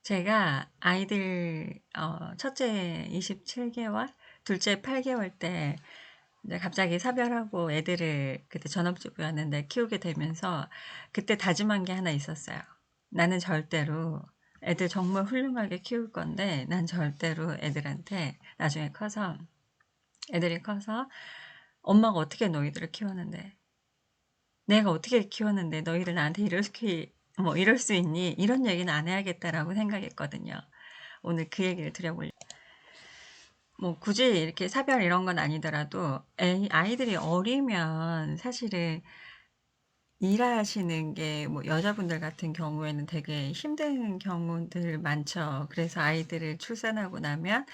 제가 아이들 첫째 27개월, 둘째 8개월 때 이제 갑자기 사별하고 애들을 그때 전업주부였는데 키우게 되면서 그때 다짐한 게 하나 있었어요. 나는 절대로 애들 정말 훌륭하게 키울 건데 난 절대로 애들한테 나중에 커서 애들이 커서 엄마가 어떻게 너희들을 키웠는데 내가 어떻게 키웠는데 너희들 나한테 이럴 수 있니? 이런 얘기는 안 해야겠다라고 생각했거든요. 오늘 그 얘기를 드려보려고. 뭐 굳이 이렇게 사별 이런 건 아니더라도 아이들이 어리면 사실은 일하시는 게 뭐 여자분들 같은 경우에는 되게 힘든 경우들 많죠. 그래서 아이들을 출산하고 나면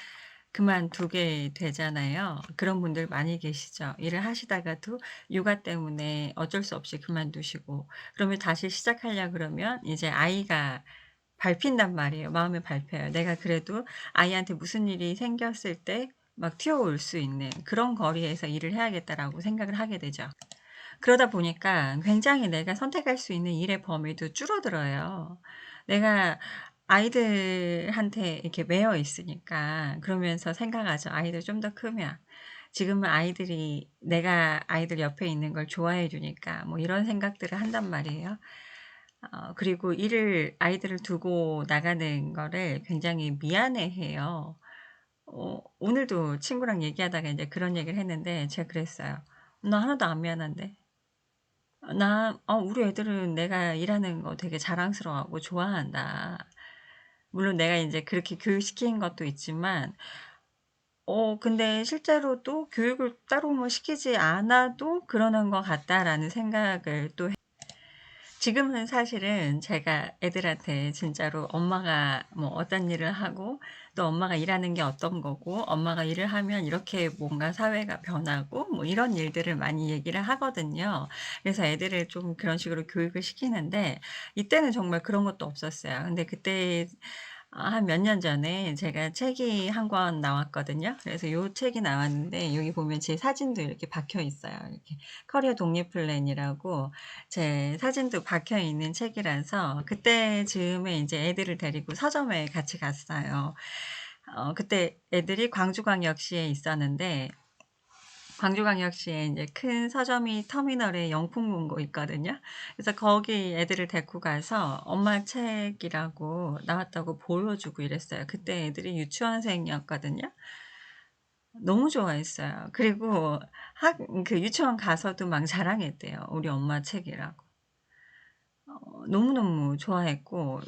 그만두게 되잖아요. 그런 분들 많이 계시죠. 일을 하시다가도 육아 때문에 어쩔 수 없이 그만두시고 그러면 다시 시작하려 그러면 이제 아이가 밟힌단 말이에요. 마음에 밟혀요. 내가 그래도 아이한테 무슨 일이 생겼을 때 막 튀어올 수 있는 그런 거리에서 일을 해야겠다라고 생각을 하게 되죠. 그러다 보니까 굉장히 내가 선택할 수 있는 일의 범위도 줄어들어요. 내가 아이들한테 이렇게 매여 있으니까 그러면서 생각하죠. 아이들 좀 더 크면. 지금은 아이들이 내가 아이들 옆에 있는 걸 좋아해 주니까 뭐 이런 생각들을 한단 말이에요. 그리고 아이들을 두고 나가는 거를 굉장히 미안해해요. 오늘도 친구랑 얘기하다가 인제 그런 얘기를 했는데 제가 그랬어요. "나 하나도 안 미안한데." 우리 애들은 내가 일하는 거 되게 자랑스러워하고 좋아한다. 물론 내가 인제 그렇게 교육시킨 것도 있지만 근데 실제로도 교육을 따로 뭐 시키지 않아도 그러는 것 같다라는 생각을 또 지금은 사실은 제가 애들한테 진짜로 엄마가 뭐 어떤 일을 하고 또 엄마가 일하는 게 어떤 거고 엄마가 일을 하면 이렇게 뭔가 사회가 변하고 뭐 이런 일들을 많이 얘기를 하거든요. 그래서 애들을 좀 그런 식으로 교육을 시키는데 이때는 정말 그런 것도 없었어요. 근데 그때 한 몇 년 전에 제가 책이 한 권 나왔거든요. 그래서 요 책이 나왔는데 여기 보면 제 사진도 이렇게 박혀 있어요. 이렇게 커리어 독립 플랜이라고 제 사진도 박혀 있는 책이라서 그때 즈음에 인제 애들을 데리고 서점에 같이 갔어요. 그때 애들이 광주광역시에 있었는데 광주광역시에 인제 큰 서점이 터미널에 영풍문고 있거든요. 그래서 거기 애들을 데리고 가서 엄마 책이라고 나왔다고 보여주고 이랬어요. 그때 애들이 유치원생이었거든요. 너무 좋아했어요. 그리고 학 그 유치원 가서도 막 자랑했대요. 우리 엄마 책이라고. 너무너무 좋아했고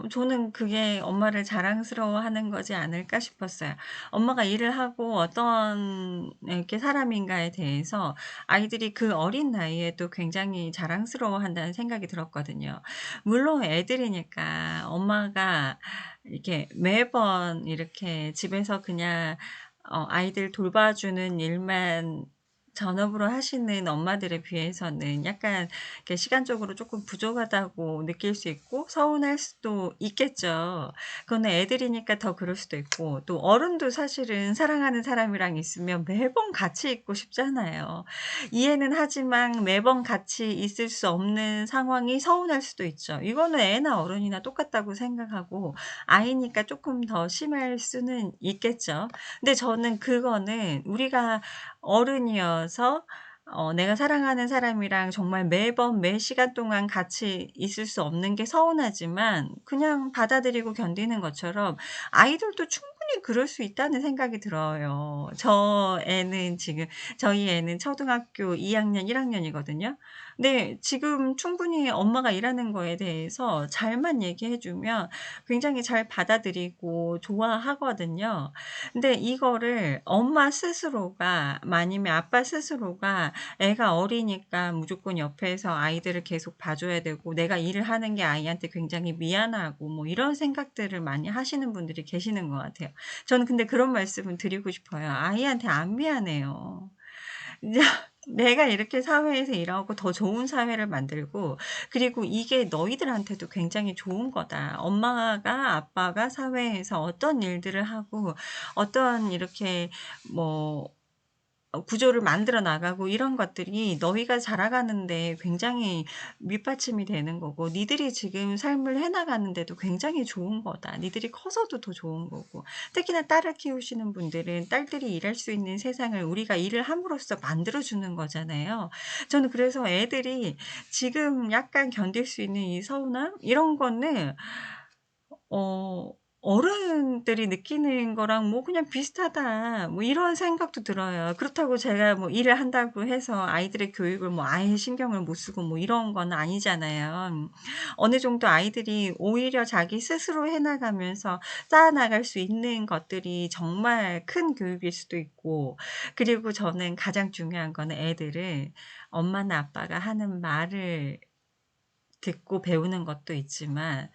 저는 그게 엄마를 자랑스러워하는 거지 않을까 싶었어요. 엄마가 일을 하고 어떤 이렇게 사람인가에 대해서 아이들이 그 어린 나이에도 굉장히 자랑스러워한다는 생각이 들었거든요. 물론 애들이니까 엄마가 이렇게 매번 이렇게 집에서 그냥 아이들 돌봐주는 일만 전업으로 하시는 엄마들에 비해서는 약간 이렇게 시간적으로 쪼끔 부족하다고 느낄 수 있고 서운할 수도 있겠죠. 그거는 애들이니까 더 그럴 수도 있고 또 어른도 사실은 사랑하는 사람이랑 있으면 매번 같이 있고 싶잖아요. 이해는 하지만 매번 같이 있을 수 없는 상황이 서운할 수도 있죠. 이거는 애나 어른이나 똑같다고 생각하고 아이니까 쪼끔 더 심할 수는 있겠죠. 근데 저는 그거는 우리가 어른이어서 내가 사랑하는 사람이랑 정말 매번 매 시간 동안 같이 있을 수 없는 게 서운하지만 그냥 받아들이고 견디는 것처럼 아이들도 충분히 그럴 수 있다는 생각이 들어요. 저희 애는 초등학교 2 학년, 1 학년이거든요. 근데 지금 충분히 엄마가 일하는 거에 대해서 잘만 얘기해 주면 굉장히 잘 받아들이고 좋아하거든요. 근데 이거를 엄마 스스로가 아니면 아빠 스스로가 애가 어리니까 무조건 옆에서 아이들을 계속 봐줘야 되고 내가 일을 하는 게 아이한테 굉장히 미안하고 뭐 이런 생각들을 많이 하시는 분들이 계시는 것 같아요. 저는 근데 그런 말씀을 드리고 싶어요. 아이한테 안 미안해요. 이제 내가 이렇게 사회에서 일하고 더 좋은 사회를 만들고 그리고 이게 너희들한테도 굉장히 좋은 거다. 엄마가 아빠가 사회에서 어떤 일들을 하고 어떤 이렇게 뭐 구조를 만들어 나가고 이런 것들이 너희가 자라가는 데 굉장히 밑받침이 되는 거고 니들이 지금 삶을 해 나가는 데도 굉장히 좋은 거다. 니들이 커서도 더 좋은 거고. 특히나 딸을 키우시는 분들은 딸들이 일할 수 있는 세상을 우리가 일을 함으로써 만들어 주는 거잖아요. 저는 그래서 애들이 지금 약간 견딜 수 있는 이 서운함 이런 거는 어 어른들이 느끼는 거랑 뭐 그냥 비슷하다. 뭐 이런 생각도 들어요. 그렇다고 제가 뭐 일을 한다고 해서 아이들의 교육을 뭐 아예 신경을 못 쓰고 뭐 이런 건 아니잖아요. 어느 정도 아이들이 오히려 자기 스스로 해 나가면서 쌓아 나갈 수 있는 것들이 정말 큰 교육일 수도 있고, 그리고 저는 가장 중요한 거는 애들을 엄마나 아빠가 하는 말을 듣고 배우는 것도 있지만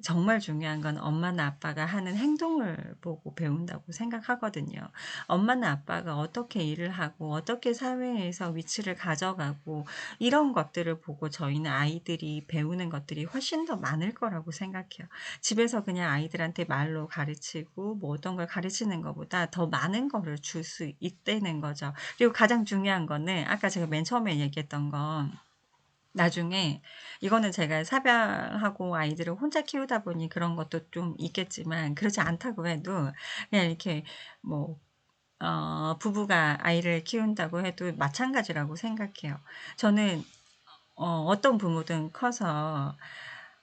정말 중요한 건 엄마나 아빠가 하는 행동을 보고 배운다고 생각하거든요. 엄마나 아빠가 어떻게 일을 하고 어떻게 사회에서 위치를 가져가고 이런 것들을 보고 저희는 아이들이 배우는 것들이 훨씬 더 많을 거라고 생각해요. 집에서 그냥 아이들한테 말로 가르치고 뭐 어떤 걸 가르치는 것보다 더 많은 거를 줄 수 있다는 거죠. 그리고 가장 중요한 거는 아까 제가 맨 처음에 얘기했던 건, 나중에 이거는 제가 사별하고 아이들을 혼자 키우다 보니 그런 것도 좀 있겠지만, 그렇지 않다고 해도 그냥 이렇게 뭐 부부가 아이를 키운다고 해도 마찬가지라고 생각해요. 저는 어떤 부모든 커서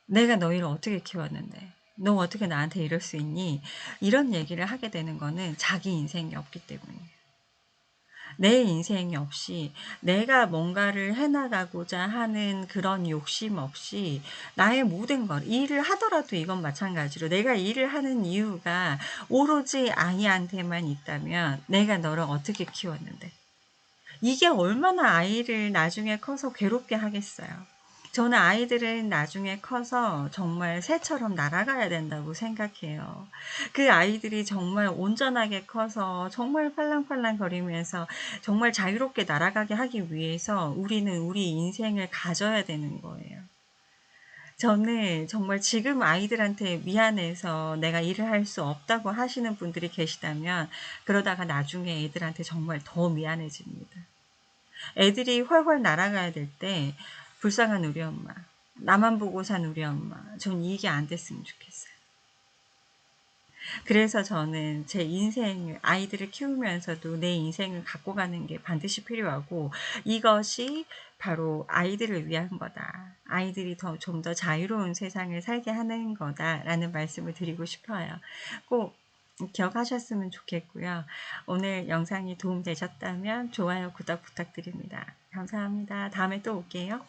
"내가 너희를 어떻게 키웠는데. 너 어떻게 나한테 이럴 수 있니?" 이런 얘기를 하게 되는 거는 자기 인생이 없기 때문이에요. 내 인생이 없이 내가 뭔가를 해 나가고자 하는 그런 욕심 없이 나의 모든 걸 일을 하더라도 이건 마찬가지로 내가 일을 하는 이유가 오로지 아이한테만 있다면 '내가 너를 어떻게 키웠는데.' 이게 얼마나 아이를 나중에 커서 괴롭게 하겠어요. 저는 아이들은 나중에 커서 정말 새처럼 날아가야 된다고 생각해요. 그 아이들이 정말 온전하게 커서 정말 팔랑팔랑거리면서 정말 자유롭게 날아가게 하기 위해서 우리는 우리 인생을 가져야 되는 거예요. 저는 정말 지금 아이들한테 미안해서 내가 일을 할 수 없다고 하시는 분들이 계시다면 그러다가 나중에 애들한테 정말 더 미안해집니다. 애들이 훨훨 날아가야 될 때 불쌍한 우리 엄마, 나만 보고 산 우리 엄마, 전 이게 안 됐으면 좋겠어요. 그래서 저는 제 인생을 아이들을 키우면서도 내 인생을 갖고 가는 게 반드시 필요하고, 이것이 바로 아이들을 위한 거다. 아이들이 좀 더 자유로운 세상을 살게 하는 거다라는 말씀을 드리고 싶어요. 꼭 기억하셨으면 좋겠고요. 오늘 영상이 도움되셨다면 좋아요, 구독 부탁드립니다. 감사합니다. 다음에 또 올게요.